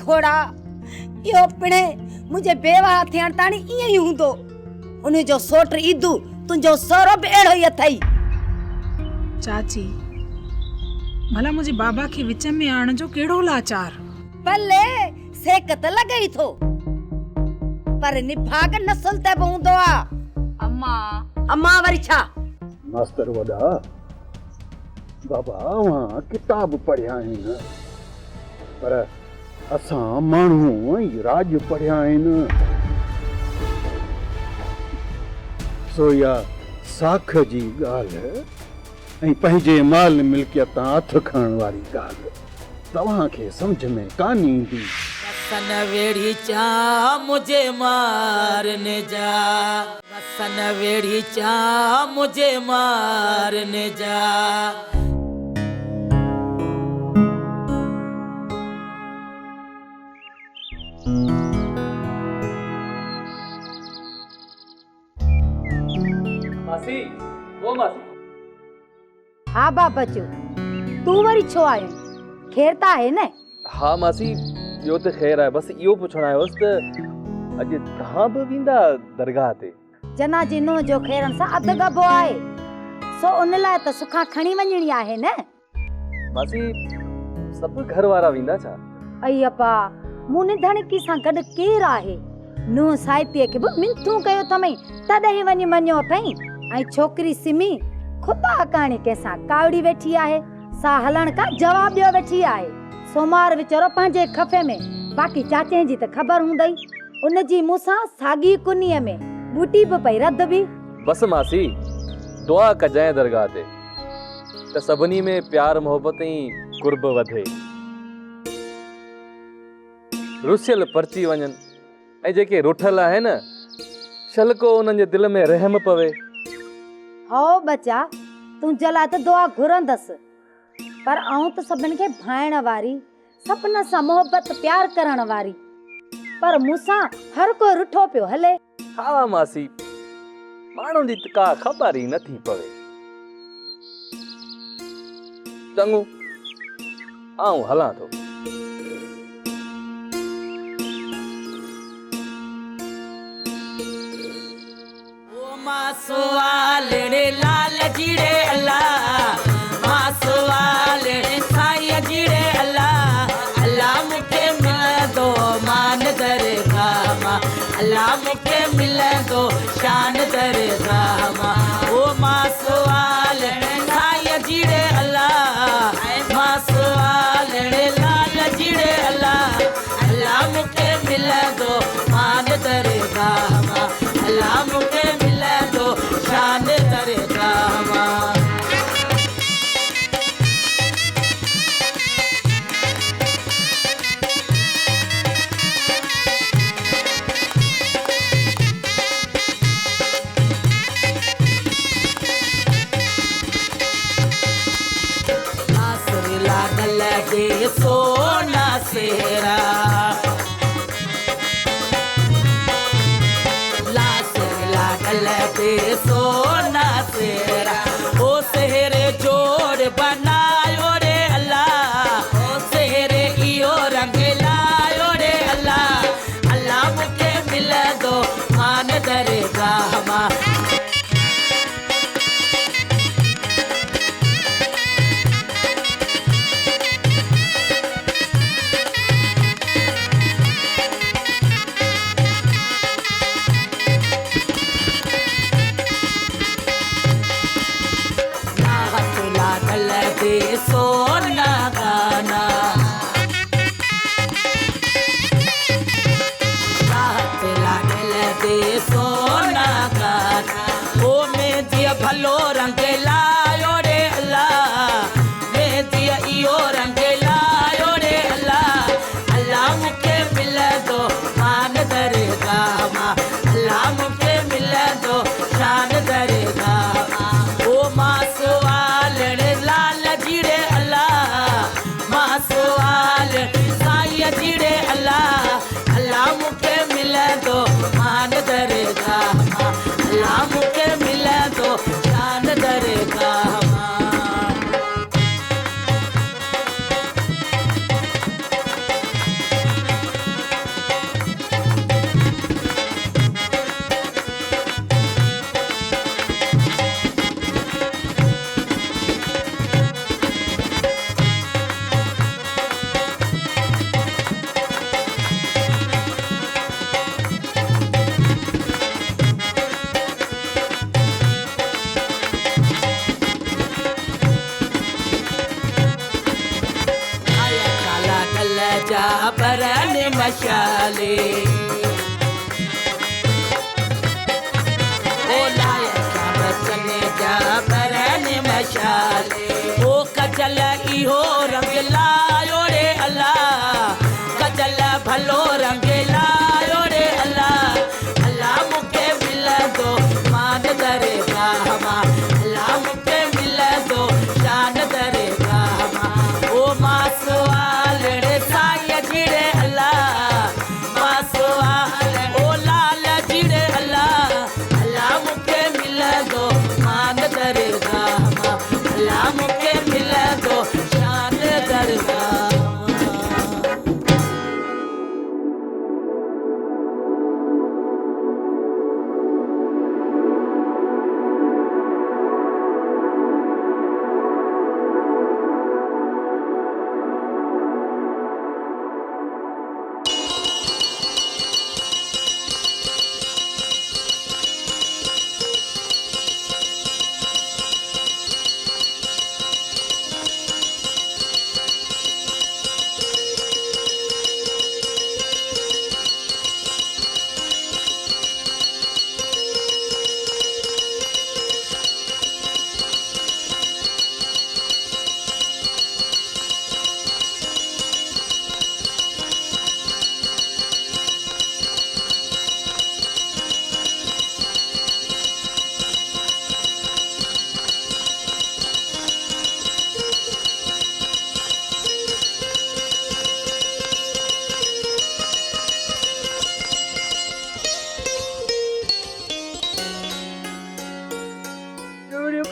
खोड़ा यो पिणे मुझे बेवाह थियण ताणी इए ही हुंदो उन जो सोट ईदू तुंजो सोरो बि एड़ो ही अथई। चाची भला मुझे बाबा के विच में आण जो केड़ो लाचार। भले सेक त लगई थो पर निभाग नस्ल ते हुंदो आ। अम्मा वरी छा मास्टर वॾा बाबा वहाँ किताब पढ़िया आहिनि पर असां माण्हू राज पढ़िया आहिनि। सो या साख जी ॻाल्हि ऐं पंहिंजे माल मिल्कियत हथ खणण वारी ॻाल्हि तव्हांखे सम्झ में कान ईंदी। सन वेड़ी चा मुझे मारने जा, सन वेड़ी चा मुझे मारने जा। मासी वो मासी। हाँ बाबचू तू वरी छो आयो खेर ता है न। हाँ मासी यो तो खैर है बस यो पुछण आयो त अॼु तहां बि वेंदा दरगाह ते। जना जी नो जो खेरन सा अध गबो आए सो उन लाए त सुखा खणी वञणी आहे न। मासी सब घर वारा वेंदा छा? अय्यपा मुने धणकी सा गड केर आहे नो साहित्य के बि मिंथू कयो थमई तदहि वञी मञो थई। ऐं छोकरी सिमी खुदा काणी कैसा कावड़ी वेठी आहे सा हलण का जवाब दियो वेठी आहे। सोमार विचरो पंहिंजे खफे में बाकी चाचे जी त खबर हुंदई उन जी मूंसा सागी कुनीअ में बूटी बि पई रद बि। बस मासी दुआ कजाए दरगाह ते त सभनी में प्यार मोहब्बत ऐं कुर्ब वधे रुसियल परची वञनि ऐं जेके रुठल आहे न शलको उन्हनि जे दिल में रहम पवे। हो बच्चा तू जला त दुआ घुरंदस पर आऊं त सभिन खे भाइण वारी सपन सां मोहब्बत प्यार करण वारी पर मूंसा हर को रुठो पियो हले। हा मासी माण्हुनि जी का ख़बर ई नथी पवे। चङो आऊं हलां थो। मासवालड़े लाल जीड़े अल्लाह मासवालड़े साईं जीड़े अल्लाह अल्लाह मुखे मिल दो मान दरगाह मां अल्लाह मुखे मिल दो शान दरगाह मां ओ मासवालड़े साईं जीड़े अल्लाह मासवालड़े लाल जीड़े अल्लाह अल्लाह मुखे मिल दो मान दरगाह मां अल्लाह मुखे शान दरगाह मां। आसरे लागल दे सोना सेरा दे सोना सेरा ओ सेहरे जोड़ बनायो रे अल्लाह ओ सेहरे इयो रंग लायो रे अल्लाह अल्लाह मुखे मिल दो मान दरगाह मां। सोना गाना रात लागल दे सोना गाना ओ में दिया भलो रंग लायो रे अल्लाह में दिया इयो रंग लायो रे अल्लाह अल्लाह मुखे मिल दो मान दरगाह मां अल्लाह मुखे मिल दो शान दरगाह मां ओ मासवालड़े लाल जीड़े अल्लाह मासवाल साईं जीड़े अल्लाह अल्लाह मुखे मिल दो मान दरगाह मां अल्लाह मुखे मिल दो शान दरगाह मां। बरन मशाले ओ लाया श्याम चने जा बरन मशाले ओ कजल इहो रंग लायो रे अल्लाह कजल भलो रंग लायो रे अल्लाह अल्लाह मुखे मिल दो मान दरगाह मां अल्लाह मुखे मिल दो शान दरगाह मां ओ मासवाल रे साईं जिड़े अल्लाह मासवाल ओ लाल जिड़े अल्लाह अल्लाह मुखे मिल दो मान दरगाह मां अल्लाह मुखे मिल दो शान दरगाह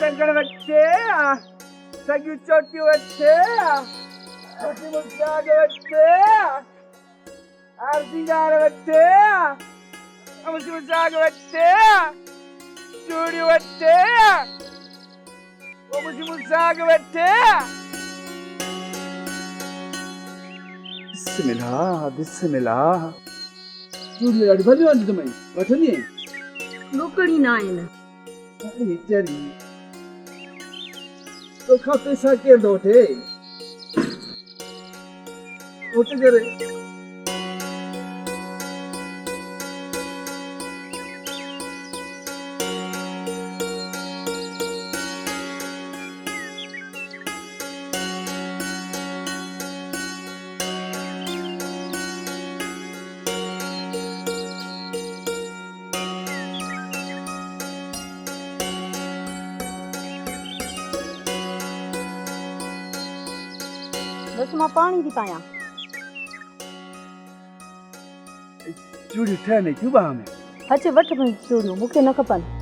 कंकड़ बच्चे सगी चोटी बच्चे छोटी मुस्का के बच्चे आरती गार बच्चे मुझे मुस्का के बच्चे चूड़ी बच्चे वो मुझे मुस्का के बच्चे बिस्मिल्लाह बिस्मिल्लाह चूड़ी लड़ी भली वाली तुम्हें बचनी लुकड़ी ना है ना अरे चली तो खाते साके दोटे उठ करे बस मां पानी थी पाया चूड़ी ठहने क्यों बा में अचे वठ में चूड़ियूं मूंखे न खपनि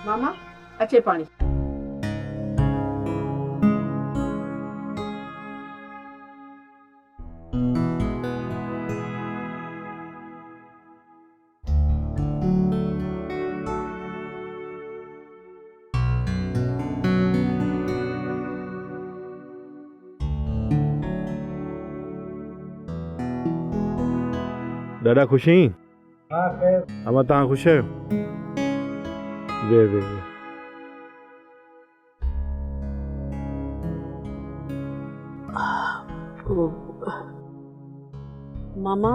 मामा अचे पानी ॾाढा ख़ुशि आहीं? हां खैर अमा तव्हां ख़ुशि आहियो? वे वे वे मामा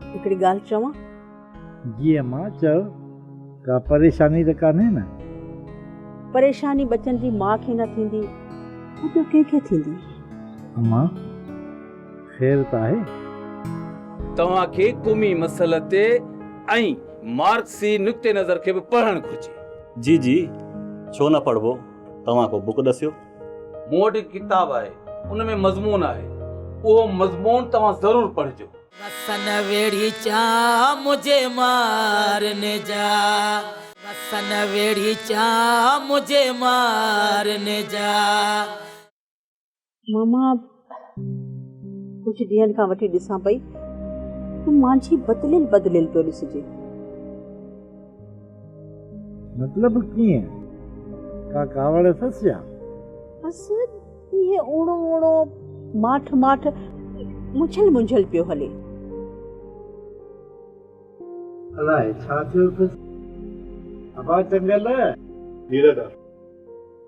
हिकिड़ी ॻाल्हि चवां? जी अम्मा चओ का परेशानी त कान्हे न? परेशानी बचनि जी माउ खे न थींदी त ॿियो कंहिंखे थींदी? अम्मा ख़ैर त आहे तव्हांखे क़ौमी मसइले ते ऐं मार्क्सी नुक्ते नज़र खे बि पढ़णु घुरिजे। जी जी छो न पढ़बो? तव्हां को बुक ॾसियो। मूं वटि किताब आहे, उन में मज़मून आहे, उहो मज़मून तव्हां ज़रूरु पढ़िजो। वसन वेड़ी चा मुझे मारने जा, वसन वेड़ी चा मुझे मारने जा। मामा कुछ ॾींहंनि खां वठी ॾिसां पई तूं मुंहिंजी बदिलियल बदिलियल पियो ॾिसिजे। मतलब कीअं का कावड़ अथसि छा? बसि इहे ओड़ो ओड़ो माठ माठ मुंझल मुंझल पियो हले। अलाए छा थियो अथसि? अबा चंगल जी दादा।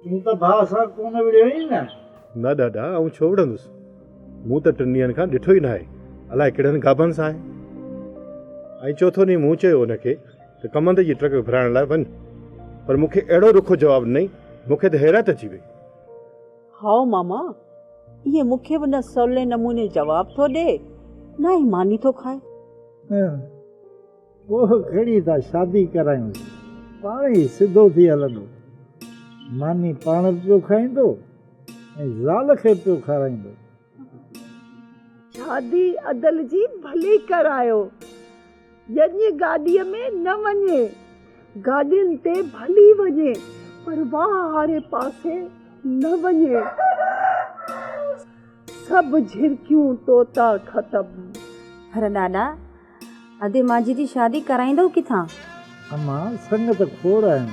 तूं त भाउ सां कोन विड़ियो आहीं न? न दादा, ऐं छो विढ़ंदुसि? मूं त 3 ॾींहंनि खां ॾिठो ई न आहे। अलाए कहिड़नि गाबनि सां आहे। ऐं चोथों ॾींहुं मूं चयो हुनखे त कमंद जी ट्रक भराइण लाइ वञ, पर मूंखे अहिड़ो रुखो जवाबु ॾिनई, मूंखे त हैरत अची वई। हाओ मामा, इहे मूंखे बि न सवले नमूने जवाब थो ॾे, न ई मानी थो खाए। पोइ खणी था शादी करायूं, पाण ई सिधो थी हलंदो। मानी पाण पियो खाईंदो ऐं ज़ाल खे पियो खाराईंदो। शादी अदल जी भली करायो, यज्ञ गाॾीअ में न वञे, गाॾियुनि ते भली वञे पर वाह वारे पासे न वञे। सभु झिरकियूं तोता ख़तम। पर ॾाॾा, अदे माजी जी शादी कराईंदो किथां? अम्मा संग त खोड़ आहिनि,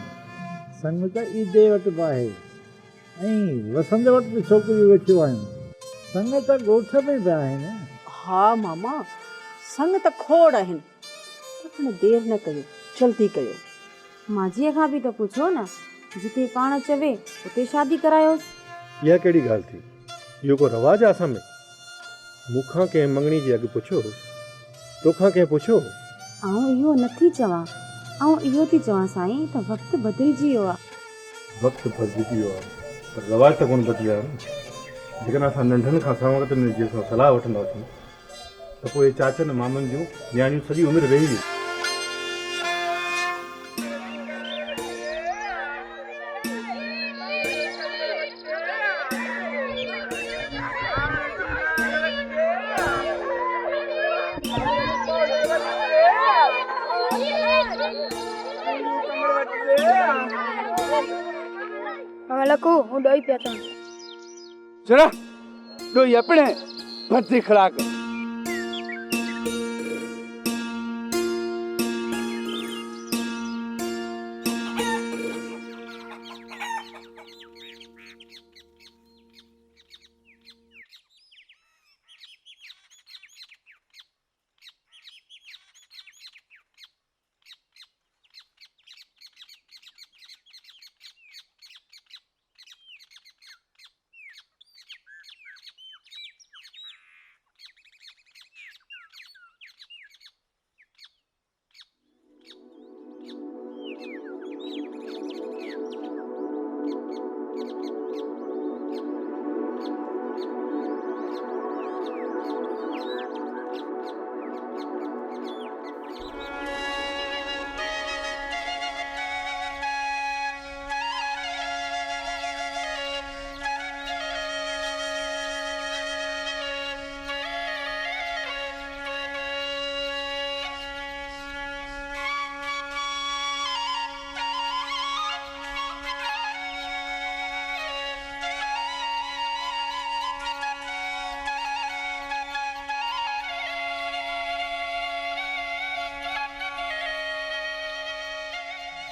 संग त ईदे वटि बि आहे ऐं वसंत वटि बि छोकिरियूं वेठियूं आहिनि, संग त ॻोठ में बि आहिनि। हा मामा, संग त खोड़ आहिनि, पर देर न कयो, जल्दी कयो। माजीअ खां बि त पुछो न, जिते पाण चवे उते शादी करायोसि। इहा कहिड़ी ॻाल्हि थी? इहो को रवाजु आहे असां में? मूंखां कंहिं मंगणी जे अॻु पुछो, तोखां कंहिं पुछो? ऐं इहो नथी चवां, ऐं इहो थी चवां साईं त वक़्तु बदिलजी वियो आहे। वक़्तु बदिलजी वियो आहे, पर रवाज त कोन बदिलिया आहिनि। जेकॾहिं असां नंढनि खां सवंगतनि जे सलाह वठंदासीं त पोइ चाचनि मामनि जूं न्याणियूं सॼी उमिरि वेही हुई। लकू हूं ॾोई पिया चवां। जरा ॾोई अपने भर्ती खड़ा कर।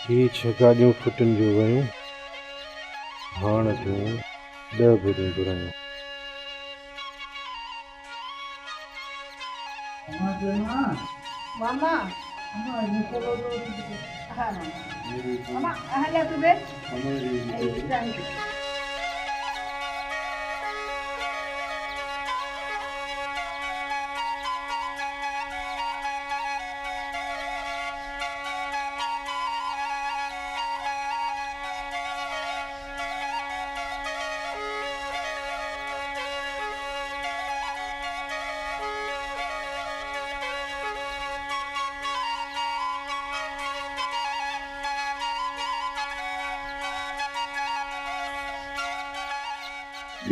ही 6 गाॾियूं फुटनि जूं वयूं, हाण जूं 10 बुरियूं घुरायूं। मामा मामा हले तू बे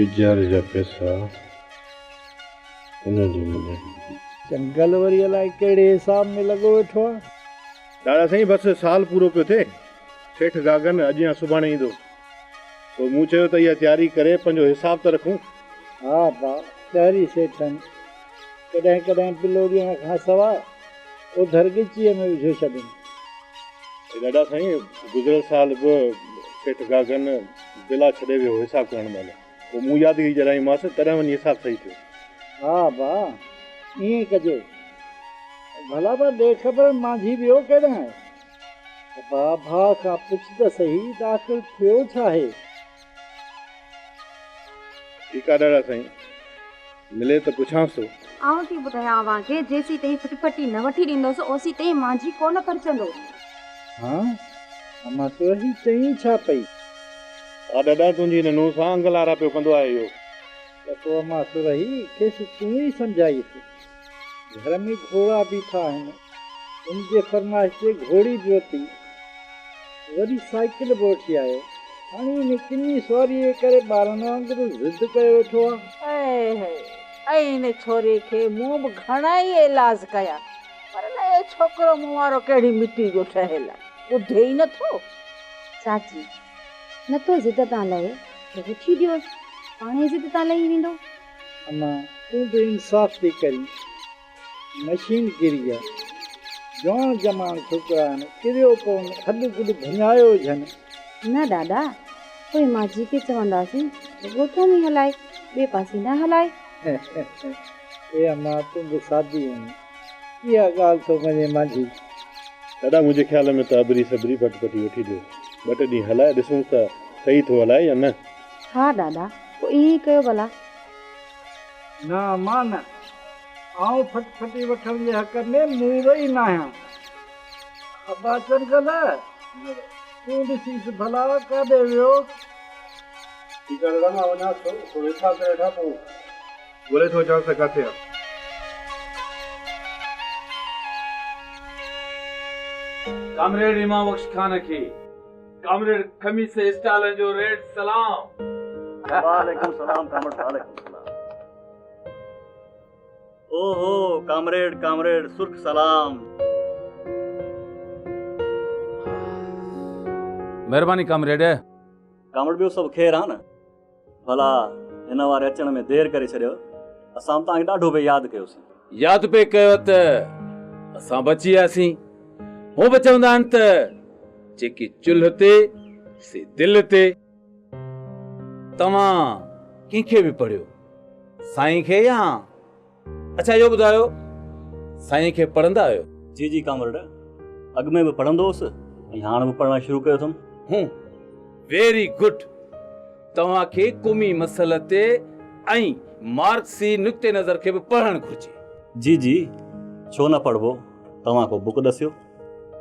गुज़ारे जा पैसा उन जे में जंगल वरी अलाए कहिड़े हिसाब में लॻो वेठो आहे। दादा साईं बसि साल पूरो पियो थिए, सेठ गागन अॼु या सुभाणे ईंदो, पोइ मूं चयो त इहा तयारी करे पंहिंजो हिसाब त रखूं। हा भाउ, शहरी सेठनि कॾहिं कॾहिं पिलो ॾियण खां सवाइ उधर गिचीअ में विझो छॾनि। दादा साईं गुज़िरियल साल बि सेठ गागन बिला छॾे वियो हिसाब करण महिल, पोइ मूं यादगिरी जॾाईमांसि तॾहिं वञी हिसाब सही थियो। हा भाउ, ईअं कजो। भला पर ॾे ख़बर माझी ॿियो केॾां आहे? भाउ भाउ खां पुछ त सही त आख़िर थियो छा आहे? ठीकु आहे दादा साईं, मिले त पुछांसि थो। आऊं थी ॿुधायां अव्हांखे, जेसी ताईं फटफटी न वठी ॾींदोसि ओसी ताईं माझी कोन परचंदो। हा, अमां तो ही चई छा पई? हा दादा, तुंहिंजी ननू सां अंगलारा पियो कंदो आहे इहो। त पोइ अमां सुरही खेसि तूं ई सम्झाईसि। घर में घोड़ा बीठा आहिनि, उनजे फरमाइश ते घोड़ी बि वरिती, वरी साइकिल बि वठी आयो। हाणे इन किनी सवारी जे करे ॿारनि वांगुरु ज़िद कयो वेठो आहे। ऐं इन छोरे खे मूं बि घणा ई इलाज कया, पर न छोकिरो मूं वारो कहिड़ी मिटी जो ठहियल आहे, ॿुधे ई नथो। चाची नथो ज़िद तां लहे त वठी ॾियोसि, पाणे ज़िद तां लही वेंदो। अमां तूं बि इंसाफ़ थी करी, मशीन किरी आहे, जवान जमान छोकिरा आहिनि, किरियो कोन, हॾु गुॾु भञायो हुजनि। न दादा, पोइ माझी खे चवंदासीं त ॻोठो में हलाए, ॿिए पासे न हलाए। ए अमां तूं बि सादी आहीं, इहा ॻाल्हि तो मञे माझी। दादा मुंहिंजे ख़्याल में त अबरी सबरी फटफटी वठी ॾियो, ॿ टे ॾींहं हलाए ॾिसूं त सही थो हलाए या न। हा दादा, पोइ ईअं ई कयो भला। न अमां न, आऊं फटफटी वठण जे हक़ में मूं ई न आहियां। अबा चंगल तूं ॾिसीसि भला काॾे वियो? ठीकु आहे दादा, मां वञा थो हिसाब करे वेठा, पोइ ॻोल्हे थो अचां त किथे आहे। कामरेड इमाम बख्श खान खे कामरेड खमीस स्टाइल जो रेड सलाम। वालेकुम सलाम कामरेड, वालेकुम सलाम। ओहो कामरेड कामरेड सुर्ख सलाम। महिरबानी कामरेड। कामरेड ॿियो सभु ख़ैर आहे न? भला हिन वारे अचण में देरि करे छॾियो, असां तव्हांखे ॾाढो पे यादि कयोसीं। यादि पे कयो त असां बची वियासीं। हो बि चवंदा आहिनि त जेकी चुल्ह ते से दिलि ते। तव्हां कंहिंखे बि पढ़ियो, साईं खे या? अच्छा इहो ॿुधायो, साईं खे पढ़ंदा आहियो? जी जी कामरेड, अॻु में बि पढ़ंदो हुउसि ऐं हाणे बि पढ़णु शुरू कयो अथमि। Very good. तव्हांखे क़ौमी मसइले ते ऐं मार्क्सी नुक्ते नज़र खे बि पढ़णु घुरिजे। जी जी, छो न पढ़बो? तव्हां को बुक दसियो।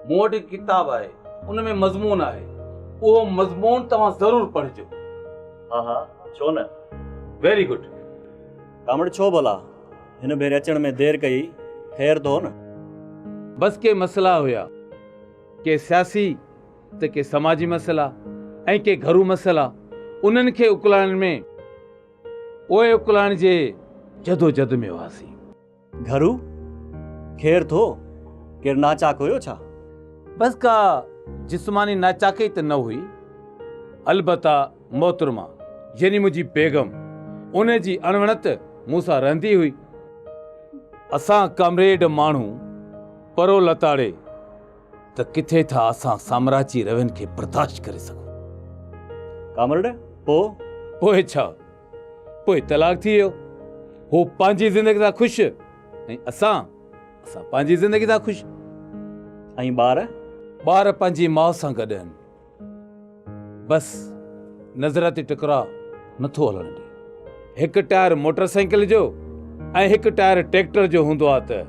मूं वटि किताब आहे, उन में मज़मून आहे, उहो मज़मून तव्हां ज़रूर पढ़िजो। हा हा, छो न। Very good. कामरेड छो भला हिन भेरे अचण में देरि कई? ख़ैर थो न? बस के मसइला हुया, के सियासी त के समाजी मसइला ऐं के घरू मसइला। उन्हनि खे उकलाइण में उहे उकलाइण जे जदोजहद में हुआसीं। घरू ख़ैर थो? केरु नाचाक हुयो छा? बस का जिस्मानी नाचाकी त न हुई, अलबत्ता मोहतरमा यानी मुंहिंजी बेगम, उन जी अणवणत मूंसां रहंदी हुई। असां कामरेड माण्हू परो लताड़े त किथे था असां साम्राजी रवनि खे बर्दाश्त करे सघूं। कामरेड पोइ छा? पोइ तलाक थी वियो। हू पंहिंजी ज़िंदगी सां ख़ुशि ऐं असां पंहिंजी ज़िंदगी सां ख़ुशि। ऐं ॿार पंहिंजी माउ सां गॾु आहिनि। बस नज़र ते टकरा नथो हलण ॾे। हिकु टायर मोटरसाइकिल जो ऐं हिकु टायर ट्रैक्टर जो हूंदो आहे त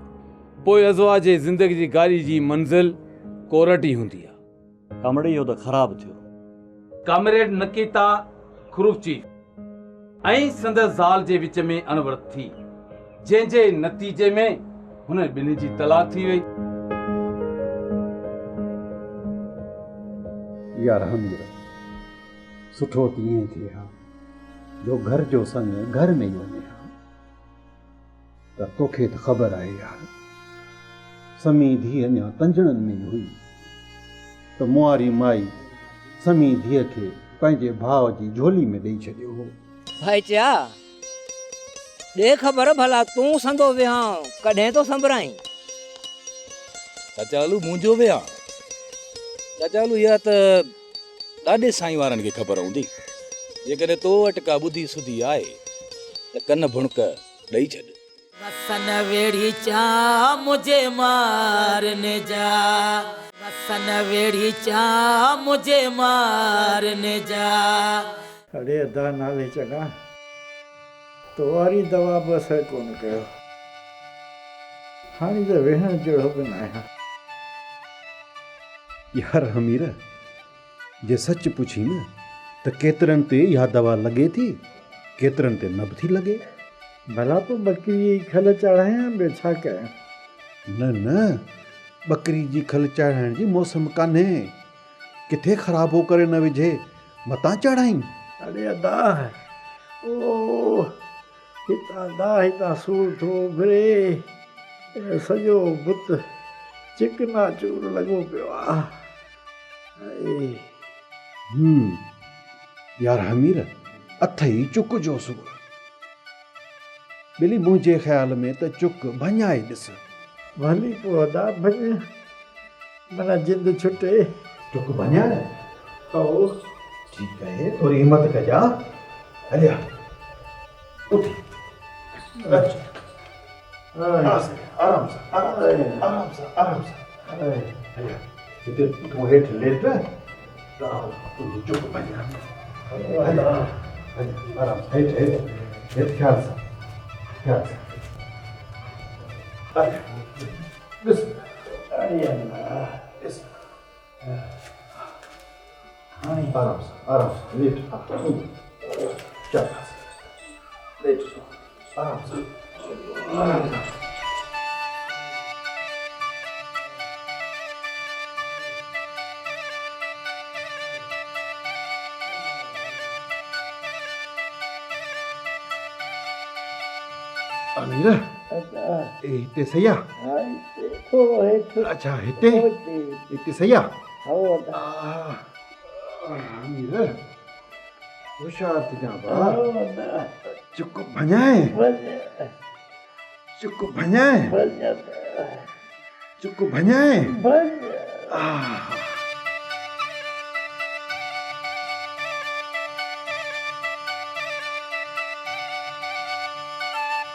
पोइ अज़वा जे ज़िंदगी जी गाॾी जी मंज़िल कोरट ई हूंदी आहे। कामरेड इहो त ख़राबु थियो। कामरेड नकीता खरूची ऐं संदसि ज़ाल जे विच में अणवरत थी, जंहिंजे नतीजे में हुन ॿिन्ही जी तलाक थी वई। यार हमदर्द, सुठो तीअं थिए हा जो घर जो संग घर में ई वञे हा। त तोखे त ख़बर आहे यार, समी धीअ अञा तंजणनि में हुई त मुआरी माई समी धीअ खे पंहिंजे भाउ जी झोली में ॾेई छॾियो हो। भाई चा दे ख़बर भला तूं संदो विहां कॾहिं तो संभराई? चाचालू मुंहिंजो विया चाचालू इहा त ॾाढे साईं वारनि खे ख़बर हूंदी। जेकॾहिं तो वटि का ॿुधी सुधी आहे त कन भुणक ॾेई छॾ। वसन वेड़ी चा मुझे मारने जा, वसन वेड़ी चा मुझे मारने जा। अरे अदा नाले चङा तो वारी दवा बि असरु कोन कयो। हाणे त वेहण जहिड़ो बि न आहियां। यार हमीर, जे सच पुछी न त केतिरनि ते इहा दवा लॻे थी, केतिरनि ते न बि थी लॻे। भला पोइ बकरी जी खल चाढ़ायां, ॿियो छा कयां? न न, बकरी जी खल चाढ़ाइण जी मौसम कान्हे। किथे ख़राबो करे न विझे, मतां चाढ़ाई। अरे अदा ओ हितां दा हितां सूर थो उभिरे, सॼो बुत चिकना चूर लॻो पियो आहे। यार हमीर, अथ ई चुक जो सुर। बिली मुंहिंजे ख़्याल में त चुक भञाए ॾिस। भली पोइ अदा भञ, माना जिंद छुटे। चुक भञाए? ठीकु आहे, थोरी हिमत कजा। हलिया उथी आराम सां आराम सां हलिया। हिते तूं हेठि लेट, तुंहिंजी चुक भञा। आराम सां हेठि हेठि हेठि, ख़्याल सां ख़्याल सां। ॾिस ॾिस, आराम सां लेट। शाबाश, लेट आराम सां। अमीर, हिते सही आहे? अच्छा हिते हिते सही आहे? अमीर होशियार थी जा। चुक भञाए, चुक भञाए, चुक भञाए।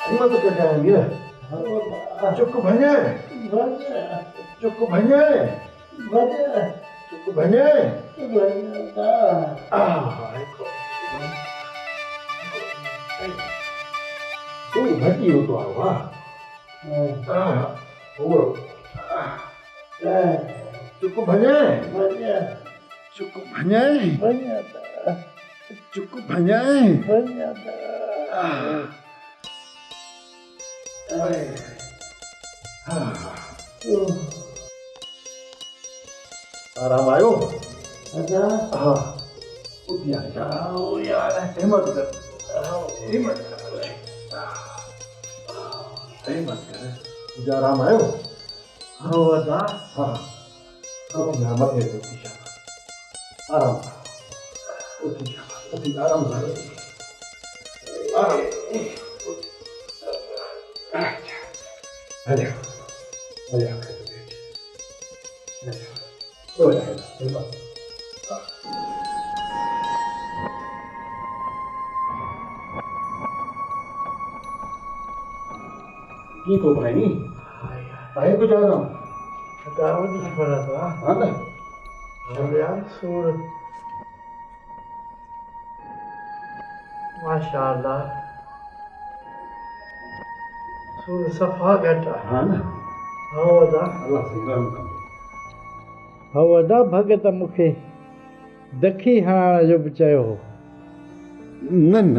हिम्मत कजाए अमीर, चुक भञाए, चुक भञाए, चुक भञाए। भटी हो तो वाह, चुक भञाए, चुक भञाए, चुक भञाए। आराम आयो? हाँ, यार हिम्मत कर, हिम्मत कर, हिम्मत कर। तुझे आराम आयो? हाँ बता। हाँ, मत है तो आराम, आराम से Allez, allez, ये तो भाई नहीं, भाई को जा रहा हूँ। दावत नहीं पड़ा था, हाँ ना? अरे यार सूर, माशाल्लाह, सूर सफा घटा, हाँ ना? हाँ वदा, अल्लाह से रहम कर। हाँ वदा भगत मुखे दखी हाँ जो बचायो हो। न न,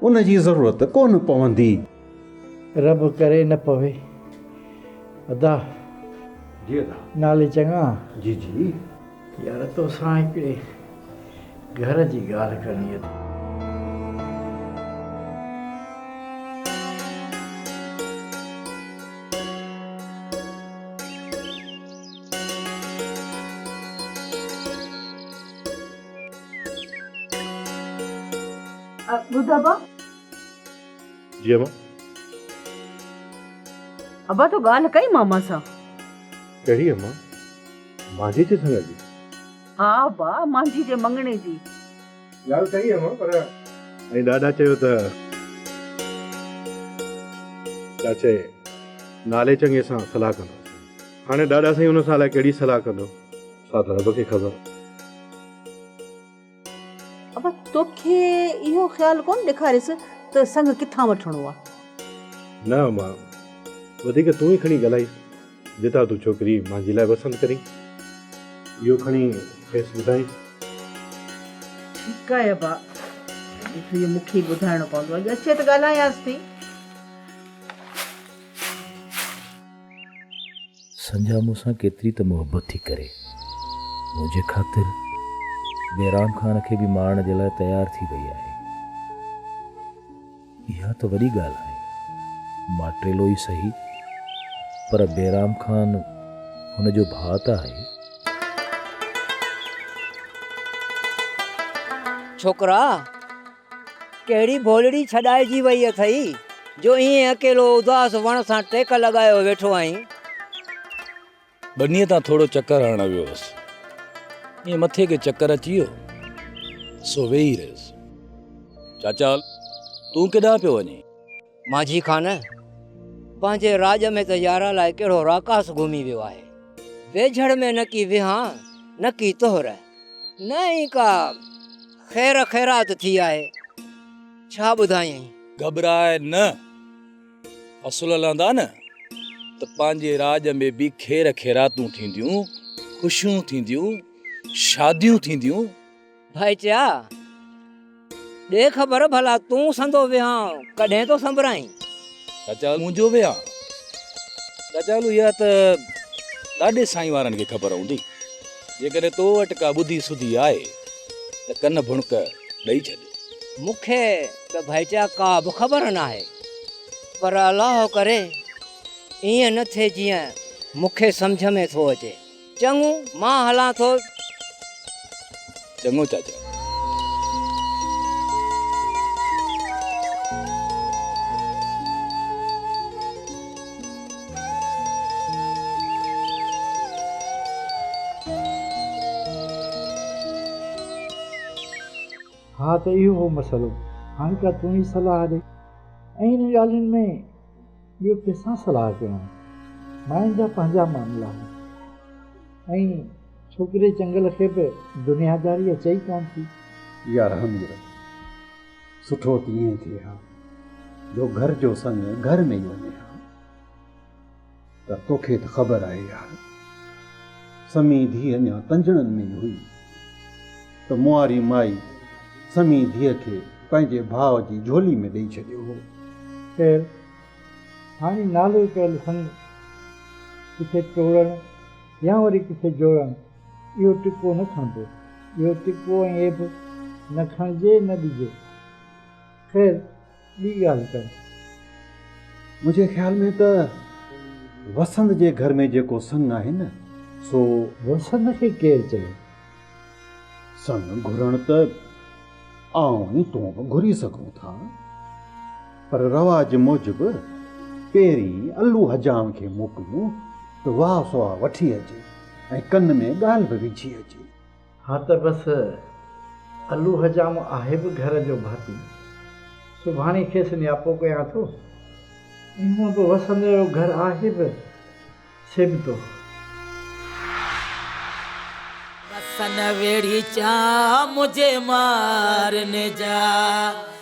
उन जी ज़रूरत कोन पवंदी। रब करे न पवे। अदा जी अदा नाले चङा? जी जी। यार तो सां हिकिड़े घर जी ॻाल्हि करणी आहे। ॿुध अबा जी अम्मा अबा तो ॻाल्हि कई मामा सां? कहिड़ी अम्मा? माझी जे संग जी हा अबा मुंहिंजी जे मंगणे जी ॻाल्हि कई अम्मा, पर ऐं ॾाॾा चयो त छा चए नाले चङे सां सलाह कंदो। हाणे ॾाॾा साईं हुन सां कहिड़ी सलाह कंदो छा त रब खे ख़बर। अबा तोखे इहो ख़्यालु कोन ॾेखारिस त संग किथां वठिणो आहे? न अम्मा, वधीक तूं ई खणी ॻाल्हाईस। जितां तूं छोकिरी मुंहिंजी लाइ पसंदि करी इहो खणी खेसि ॿुधाई। ठीकु आहे अबा, इहो मूंखे ॿुधाइणो पवंदो। अॼु अचे त ॻाल्हायांसि थी। संजा मूंसां केतिरी त मोहबत थी करे मुंहिंजे ख़ातिर बेराम ख़ान खे बि मारण जे लाइ तयारु थी वई आहे। इहा त वॾी ॻाल्हि आहे। माटेलो ई सही, पर बेराम ख़ान हुनजो भाउ त आहे। छोकरा कहिड़ी भोलड़ी छॾाइजी वई अथई जो ईअं अकेलो उदास वण सां टेक लॻायो वेठो आहीं? बनीअ तां थोरो चकर हणण वियो हुअसि, ईअं मथे खे चकर अची वियो सो वेही रहियुसि। चाचा तूं केॾांहुं पियो वञे? माझी खान पंहिंजे राज में त यारा लाइ कहिड़ो राकास घुमी वियो आहे। वेझड़ में न की विहां न की तोहर, न ई का ख़ैर ख़ैरात थी आहे। छा ॿुधायईं? घबराए न, असुल हलंदा न त पंहिंजे राज में बि ख़ैर ख़ैरातूं थींदियूं, ख़ुशियूं थींदियूं, शादियूं थींदियूं। भाईचा ॾे ख़बर भला तूं संदो विहां कॾहिं तो संभराई? चाचा मुंहिंजो विहां चाचालू इहा त ॾाढे साईं वारनि खे ख़बर हूंदी। जेकॾहिं तो वटि का ॿुधी सुधी आहे त कन भुणक ॾेई छॾ। मूंखे त भाईचा का बि ख़बर न आहे, पर अलाह करे ईअं न थिए जीअं मूंखे सम्झ में थो अचे। चङो मां हलां थो। चङो चाचा। हाँ तो इहो हो मसलो। हाणे का तूं ई सलाह ॾे ऐं इन ॻाल्हियुनि में ॿियो कंहिंसां सलाह कयां? माइनि जा पंहिंजा मामला ऐं छोकिरे चंगल खे बि दुनियादारी अचई कोन थी। यार हमीर सुठो त ईअं थिए हा जो घर जो संग घर में ई वञे हा। त तोखे त ख़बर आहे यार, समी धीअ अञा तंजणनि में ई हुई त मुआरी माई समी धीअ खे पंहिंजे भाउ जी झोली में ॾेई छॾियो हो। ख़ैर हाणे नालो कयल संग किथे टोड़णु या वरी किथे जोड़णु इहो टिको न खणिबो। इहो टिको ऐं एब न खणिजे न ॾिजे। ख़ैर ॿी ॻाल्हि कर। मुंहिंजे ख़्याल में त वसंत जे घर में जेको संग आहे न सो वसंत खे केरु चयो? संग घुरण त आऊं तूं बि घुरी सघूं था, पर रवाज मूजिबि पहिरीं अल्लू हजाम खे मोकिलियूं त वाह सुवाह वठी अचे ऐं कन में ॻाल्हि बि विझी अचे। हाँ त बसि अल्लू हजाम आहे बि घर जो भाती। सुभाणे खेसि नियापो कयां थो। हूअं बि वसंत जो घर आहे बि सिबतो। सन वेड़ी चा मुझे मारने जा